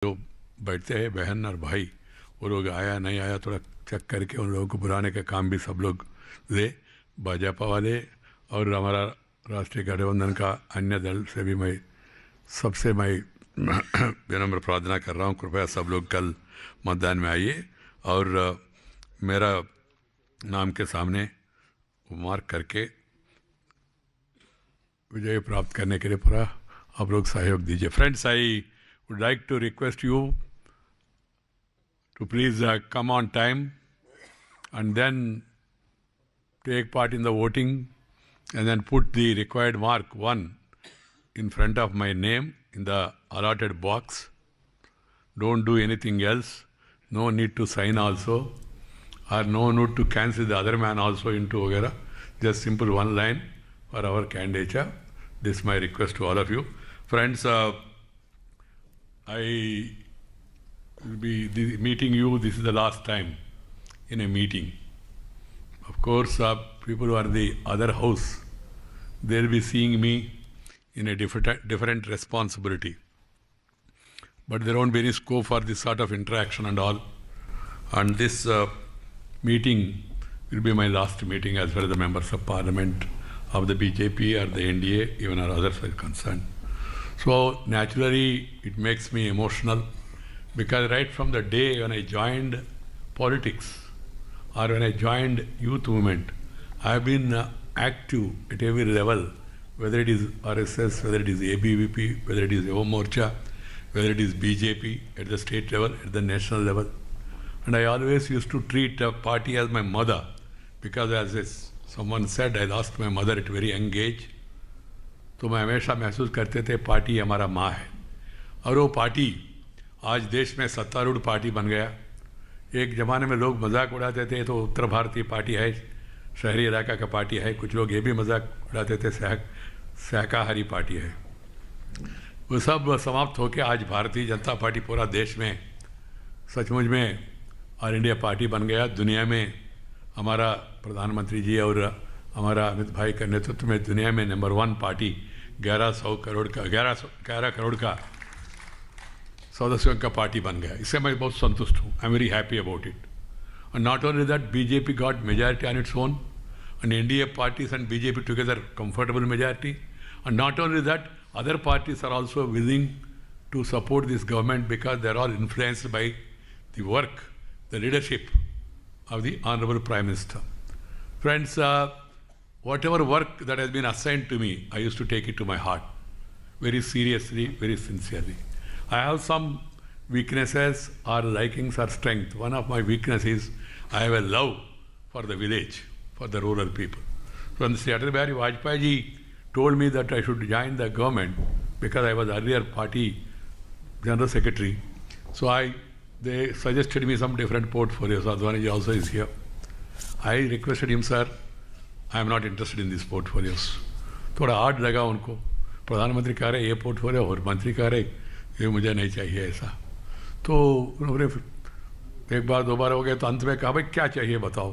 जो बैठते हैं बहन और भाई, वो लोग आया नहीं आया थोड़ा चेक करके उन लोगों को बुलाने का काम भी सब लोग ले, भाजपा वाले और हमारा राष्ट्रीय गठबंधन का अन्य दल से भी मैं सबसे मैं विनम्र प्रार्थना कर रहा हूँ, कृपया सब लोग कल मतदान में आइए और मेरा नाम के सामने मार्क करके विजय प्राप्त करने के लिए पूरा आप लोग सहयोग दीजिए. Friends, I would like to request you to please come on time and then take part in the voting and then put the required mark 1 in front of my name in the allotted box. Don't do anything else. No need to sign also, or no need to cancel the other man also into vagera. Just simple one line for our candidature. This is my request to all of you. Friends, I will be meeting you. This is the last time in a meeting. Of course, people who are in the other house, they will be seeing me in a different responsibility. But there won't be any scope for this sort of interaction and all. And this meeting will be my last meeting as far as the members of parliament of the BJP or the NDA, even our others are concerned. So naturally, it makes me emotional because right from the day when I joined politics or when I joined youth movement, I have been active at every level, whether it is RSS, whether it is ABVP, whether it is Yuva Morcha, whether it is BJP at the state level, at the national level. And I always used to treat a party as my mother because as someone said, I lost my mother at a very young age. तो मैं हमेशा महसूस करते थे party हमारा माँ है और वो पार्टी आज देश में सत्तारूढ़ पार्टी बन गया. एक ज़माने में लोग मजाक उड़ाते थे तो उत्तर भारतीय पार्टी है, शहरी इलाका का पार्टी है, कुछ लोग ये भी मजाक उड़ाते थे शाकाहारी पार्टी है. वो सब समाप्त होकर आज भारतीय जनता पार्टी पूरा देश में सचमुच में ऑल इंडिया पार्टी बन गया. दुनिया में हमारा प्रधानमंत्री जी और हमारा अमित भाई के नेतृत्व में दुनिया में नंबर 1 पार्टी 11 करोड़ का सदस्यों का पार्टी बन गया. इससे मैं बहुत संतुष्ट हूँ. I am very happy about it. And not only that, BJP got majority on its own and NDA parties and BJP together comfortable majority. And not only that, other parties are also willing to support this government because they are all influenced by the work, the leadership of the Honorable Prime Minister. Friends, whatever work that has been assigned to me, I used to take it to my heart, very seriously, very sincerely. I have some weaknesses or likings or strength. One of my weaknesses is I have a love for the village, for the rural people. So when Sri Atal Bihari Vajpayee ji told me that I should join the government because I was earlier party general secretary, so they suggested me some different portfolios. Advani ji also is here. I requested him, sir, I am not interested in these portfolios. थोड़ा hard लगा उनको. प्रधानमंत्री कह रहे ये portfolio और मंत्री कह रहे ये मुझे नहीं चाहिए ऐसा. तो उन्होंने एक बार 2 बार हो गया तो अंत में कहा भाई क्या चाहिए बताओ.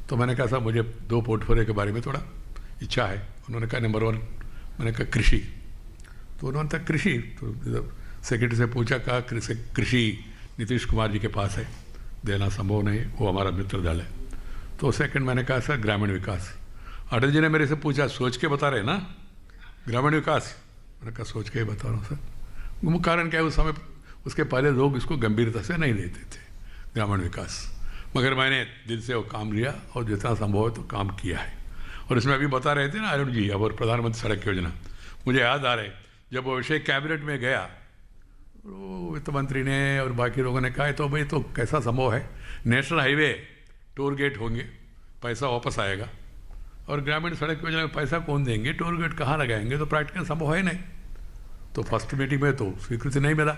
तो मैंने कहा साहब मुझे 2 पोर्टफोलियो के बारे में थोड़ा इच्छा है. उन्होंने कहा नंबर 1, मैंने कहा कृषि. तो उन्होंने कहा कृषि. तो सेक्रेटरी से पूछा, कहा कृषि नीतीश कुमार जी के पास है, देना संभव नहीं, वो हमारा मित्र दल है. तो सेकंड मैंने कहा सर ग्रामीण विकास. अटल जी ने मेरे से पूछा सोच के बता रहे ना ग्रामीण विकास. मैंने कहा सोच के ही बता रहा हूँ सर. वो कारण क्या है, उस समय उसके पहले लोग इसको गंभीरता से नहीं लेते थे ग्रामीण विकास, मगर मैंने दिल से वो काम लिया और जितना संभव है तो काम किया है. और इसमें अभी बता रहे थे ना अरुण जी और प्रधानमंत्री सड़क योजना, मुझे याद आ रहे जब वो विषय कैबिनेट में गया तो वित्त मंत्री ने और बाकी लोगों ने कहा तो भाई तो कैसा संभव है, नेशनल हाईवे टोल गेट होंगे, पैसा वापस आएगा, और ग्रामीण सड़क योजना में पैसा कौन देंगे, टोल गेट कहाँ लगाएंगे, तो प्रैक्टिकल संभव है नहीं. तो फर्स्ट मीटिंग में तो स्वीकृति नहीं मिला,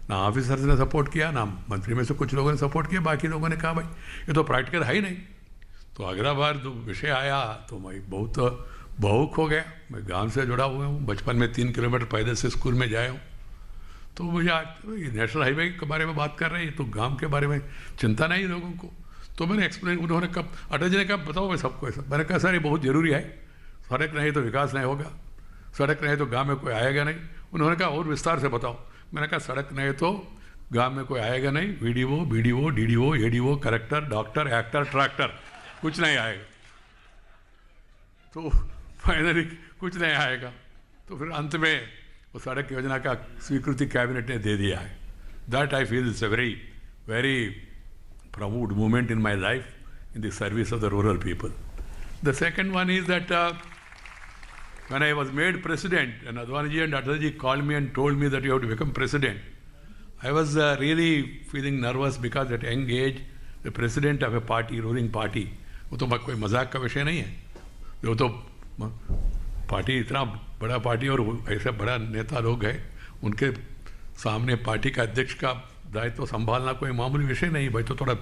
ना ऑफिसर्स ने सपोर्ट किया, ना मंत्री में से कुछ लोगों ने सपोर्ट किया, बाकी लोगों ने कहा भाई ये तो प्रैक्टिकल है ही नहीं. तो अगला बार जो विषय आया तो मैं बहुत भावुक हो गया. मैं गांव से जुड़ा हुआ हूँ, बचपन में 3 किलोमीटर पैदल से स्कूल में जाया हूँ. तो मुझे आज नेशनल हाईवे के बारे में बात कर रहे हैं तो गाँव के बारे में चिंता नहीं लोगों को. तो मैंने एक्सप्लेन, उन्होंने कब अटल जी ने कहा बताओ मैं सबको ऐसा. मैंने कहा सर ये बहुत ज़रूरी है, सड़क नहीं तो विकास नहीं होगा, सड़क नहीं तो गांव में कोई आएगा नहीं. उन्होंने कहा और विस्तार से बताओ. मैंने कहा सड़क नहीं तो गांव में कोई आएगा नहीं, video BDO DDO ADO collector doctor actor tractor कुछ नहीं आएगा। तो फाइनली कुछ नहीं आएगा, तो फिर अंत में वो सड़क योजना का स्वीकृति कैबिनेट ने दे दिया है। That I feel it's a very very proud moment in my life in the service of the rural people. The second one is that when I was made president and Advani and Atalji called me and told me that you have to become president, I was really feeling nervous because at young age the president of a party, ruling party, वो तो कोई मजाक का विषय नहीं है। वो तो पार्टी इतना बड़ा पार्टी और ऐसे बड़ा नेता लोग हैं, उनके सामने पार्टी का अध्यक्ष का दायित्व तो संभालना कोई मामूली विषय नहीं। भाई तो थोड़ा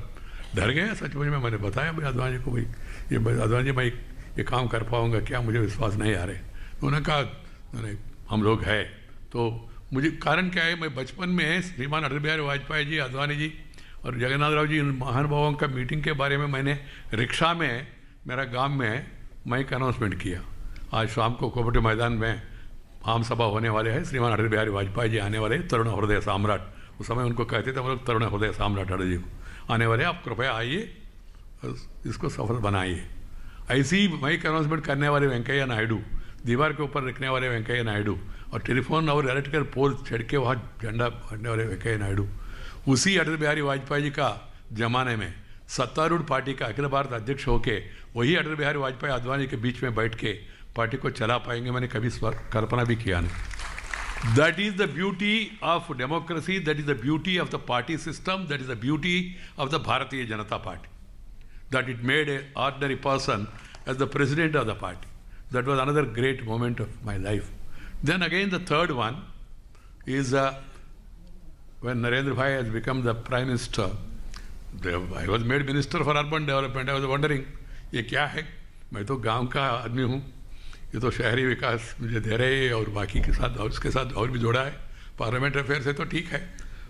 डर गया सचमुच में। मैंने बताया भाई अद्वानी जी को, भाई ये अद्वानी जी मैं ये काम कर पाऊँगा क्या, मुझे विश्वास नहीं आ रहे। तो उन्होंने कहा नहीं हम लोग हैं। तो मुझे कारण क्या है, मैं बचपन में श्रीमान अटल बिहारी वाजपेयी जी, अद्वानी जी और जगन्नाथ राव जी इन महानुभावों का मीटिंग के बारे में मैंने रिक्शा में मेरा गाँव में मैं एक अनाउंसमेंट किया, आज शाम को कोपटी मैदान में आम सभा होने वाले हैं, श्रीमान अटल बिहारी वाजपेयी जी आने वाले, तरुण हृदय सम्राट, उस समय उनको कहते थे वो लोग तरुण हृदय सम्राट अटल जी को, आने वाले आप कृपया आइए इसको सफल बनाइए। ऐसी ही माइक अनाउंसमेंट करने वाले वेंकैया नायडू, दीवार के ऊपर रखने वाले वेंकैया नायडू और टेलीफोन और इलेक्ट्रिकल पोल छड़ के वहाँ झंडा फड़ने वाले वेंकैया नायडू, उसी अटल बिहारी वाजपेयी जी का जमाने में सत्तारूढ़ पार्टी का अखिल भारत अध्यक्ष होके वही अटल बिहारी वाजपेयी अद्वानी के बीच में बैठ के पार्टी को चला पाएंगे, मैंने कभी कल्पना भी किया नहीं। That is the beauty of democracy, that is the beauty of the party system, that is the beauty of the Bharatiya Janata Party, that it made a ordinary person as the president of the party. That was another great moment of my life. Then again the third one is when Narendra Bhai has become the Prime Minister. I was made Minister for Urban Development. I was wondering, ये क्या है? मैं तो गांव का आदमी हूँ, ये तो शहरी विकास मुझे दे रहे हैं और बाकी के साथ और उसके साथ और भी जोड़ा है, पार्लियामेंट अफेयर से तो ठीक है.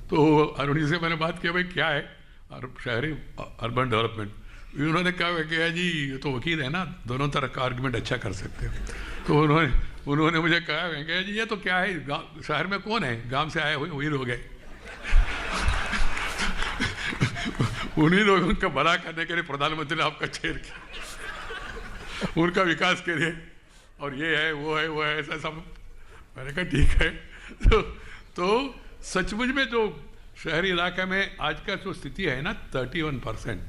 तो अरुणी से मैंने बात किया भाई क्या है और शहरी अर्बन डेवलपमेंट. उन्होंने कहा कि जी ये तो वकील है ना, दोनों तरह का आर्गुमेंट अच्छा कर सकते हो. तो उन्होंने मुझे कहा वेंकैया जी ये तो क्या है, शहर में कौन है, गांव से आए हुए वही लोग हैं. उन्हीं लोगों का भला करने के लिए प्रधानमंत्री ने आपका चेयर किया, उनका विकास के लिए, और ये है वो है ऐसा सब. मैंने कहा ठीक है. तो सचमुच में जो शहरी इलाके में आज का जो स्थिति है ना 31%,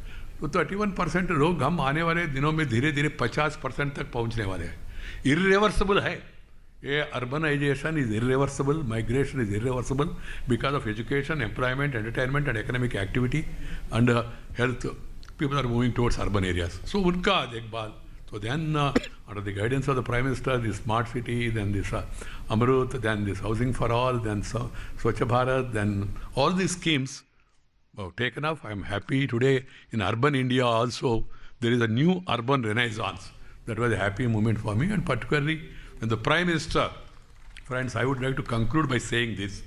तो 31% लोग हम आने वाले दिनों में धीरे धीरे 50% तक पहुंचने वाले हैं. इरिवर्सिबल है ये. Urbanisation is irreversible, migration is irreversible because of education, employment, entertainment and economic activity and health. People are moving towards urban areas. So उनका देखभाल. So then under the guidance of the Prime Minister, the smart city, then this Amrut, then this housing for all, then Swachh Bharat, then all these schemes were taken up. I am happy today in urban India also there is a new urban renaissance. That was a happy moment for me, and particularly when the Prime Minister, friends, I would like to conclude by saying this.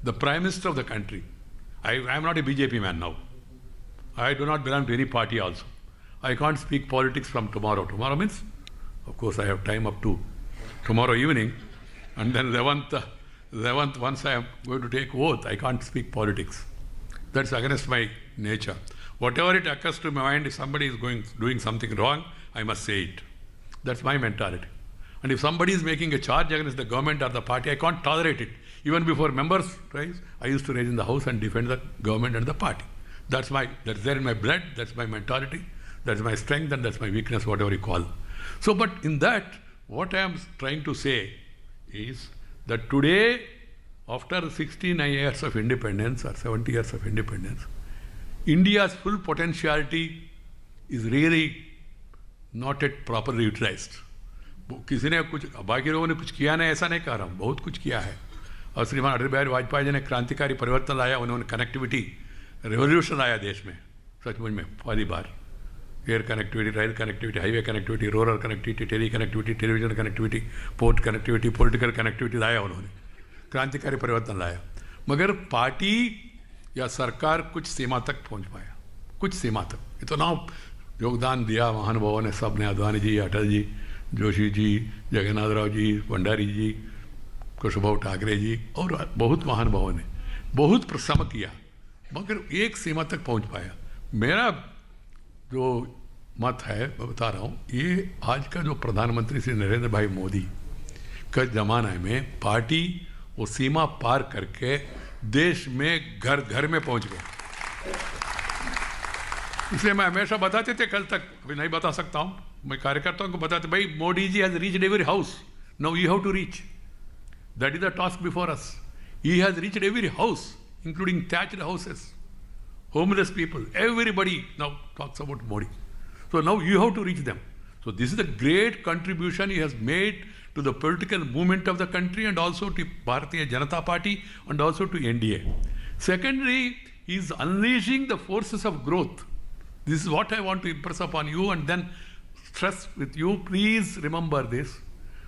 The Prime Minister of the country, I am not a BJP man now. I do not belong to any party also. I can't speak politics from tomorrow. Tomorrow means, of course, I have time up to tomorrow evening, and then 11th, once I am going to take oath, I can't speak politics. That's against my nature. Whatever it occurs to my mind, if somebody is doing something wrong, I must say it. That's my mentality. And if somebody is making a charge against the government or the party, I can't tolerate it. Even before members rise, I used to raise in the house and defend the government and the party. That's there in my blood, that's my mentality. That's my strength and that's my weakness, whatever you call. So, but in that, what I am trying to say is that today, after 69 years of independence or 70 years of independence, India's full potentiality is really not yet properly utilized. किसी ने कुछ, बाकी लोगों ने कुछ किया नहीं ऐसा नहीं कह रहा हूँ, बहुत कुछ किया है. और श्रीमान अटल बिहारी वाजपेयी जी ने क्रांतिकारी परिवर्तन लाया, उन्होंने कनेक्टिविटी रेवोल्यूशन लाया देश में, सचमुच में पहली बार. Air connectivity, rail connectivity, highway connectivity, rural connectivity, tele connectivity, television connectivity, port connectivity, political connectivity लाया उन्होंने, क्रांतिकारी परिवर्तन लाया. मगर पार्टी या सरकार कुछ सीमा तक पहुंच पाया, कुछ सीमा तक. इतना योगदान दिया महानुभावों ने, सब ने, अद्वानी जी, अटल जी, जोशी जी, जगन्नाथ राव जी, भंडारी जी, कुशभाऊ ठाकरे जी और बहुत महानुभावों ने बहुत परिश्रम किया. मगर एक सीमा तक पहुंच पाया। मेरा जो मत है मैं बता रहा हूँ, ये आज का जो प्रधानमंत्री श्री नरेंद्र भाई मोदी का जमाना में पार्टी वो सीमा पार करके देश में घर घर में पहुंच गए। इसलिए मैं हमेशा बताते थे, कल तक अभी नहीं बता सकता हूँ, मैं कार्यकर्ताओं को बताते, भाई Modi ji has reached every house, now you have to reach, that is the task before us. He has reached every house including thatched houses, homeless people, everybody now talks about Modi. So now you have to reach them. So this is the great contribution he has made to the political movement of the country and also to Bharatiya Janata Party and also to NDA. Secondly, he is unleashing the forces of growth. This is what I want to impress upon you and then stress with you. Please remember this.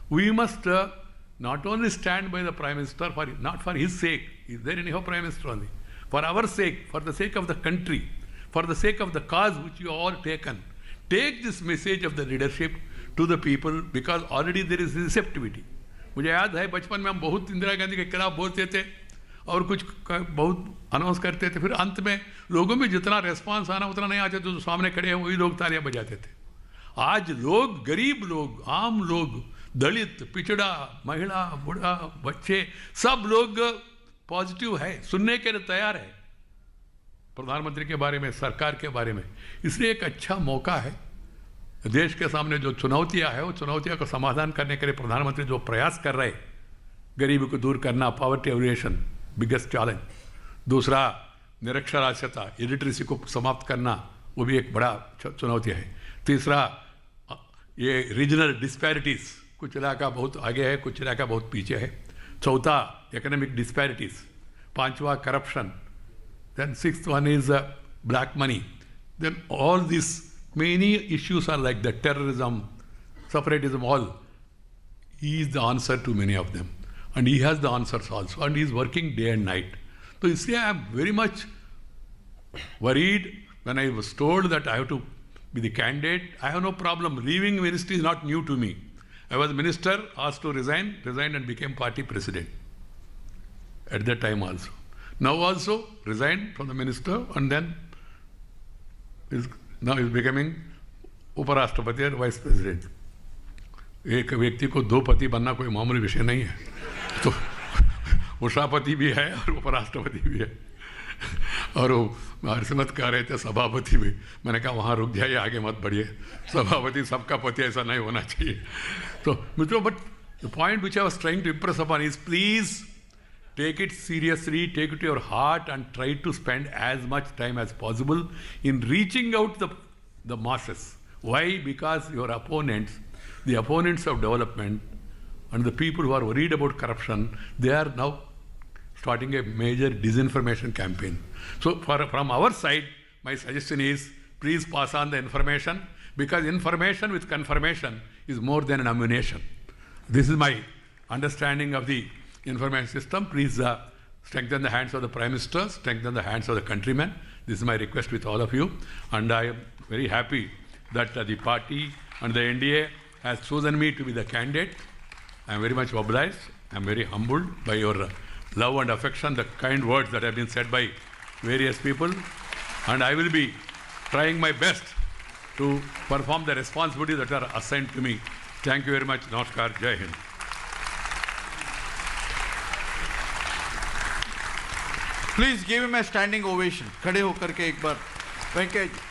We must not only stand by the Prime Minister, not for his sake, he is there anyhow Prime Minister only, for our sake, for the sake of the country, for the sake of the cause which you all taken. Take this message of the leadership to the people because already there is receptivity. मुझे याद है बचपन में हम बहुत इंदिरा गांधी के खिलाफ बोलते थे और कुछ बहुत अनाउंस करते थे, फिर अंत में लोगों में जितना रेस्पॉन्स आना उतना नहीं आते, तो सामने खड़े हैं वही लोग तालियां बजाते थे। आज लोग, गरीब लोग, आम लोग, दलित, पिछड़ा, महिला, बूढ़ा, बच्चे, सब लोग पॉजिटिव है, सुनने के लिए तैयार है प्रधानमंत्री के बारे में, सरकार के बारे में। इसलिए एक अच्छा मौका है। देश के सामने जो चुनौतियां है वो चुनौतियों का समाधान करने के लिए प्रधानमंत्री जो प्रयास कर रहे, गरीबी को दूर करना, पॉवर्टी एलिमिनेशन बिगेस्ट चैलेंज, दूसरा निरक्षरास्यता, इलिटरेसी को समाप्त करना, वो भी एक बड़ा चुनौती है, तीसरा ये रीजनल डिस्पैरिटीज, कुछ इलाका बहुत आगे है, कुछ इलाका बहुत पीछे है, चौथा इकोनॉमिक डिस्पैरिटीज, पांचवा corruption, then sixth one is black money. Then all these many issues are like the terrorism, separatism, all. He is the answer to many of them, and he has the answers also, and he is working day and night. So I am very much worried when I was told that I have to be the candidate. I have no problem. Leaving ministry is not new to me. I was minister, asked to resign, resigned and became party president at that time also. Now also resigned from the minister and then now is becoming उपराष्ट्रपति और vice president. एक व्यक्ति को दो पति बनना कोई मामूली विषय नहीं है, तो उषापति भी है और उपराष्ट्रपति भी है। और वो हर्षमत कह रहे थे सभापति भी, मैंने कहा वहाँ रुक जाइए, आगे मत बढ़िए, सभापति सबका पति ऐसा नहीं होना चाहिए। तो मित्रों, but the point which I was trying to impress upon is please take it seriously, take it to your heart and try to spend as much time as possible in reaching out the masses. Why? Because your opponents, the opponents of development and the people who are worried about corruption, they are now starting a major disinformation campaign. So from our side, my suggestion is please pass on the information, because information with confirmation is more than an ammunition. This is my understanding of the information system. Please strengthen the hands of the Prime Minister, strengthen the hands of the countrymen. This is my request with all of you, and I am very happy that the party and the NDA has chosen me to be the candidate. I am very much obliged. I am very humbled by your love and affection, the kind words that have been said by various people, and I will be trying my best to perform the responsibilities that are assigned to me. Thank you very much. Namaskar. Jai Hind. Please give him a standing ovation. खड़े होकर के एक बार वेंकैया जी।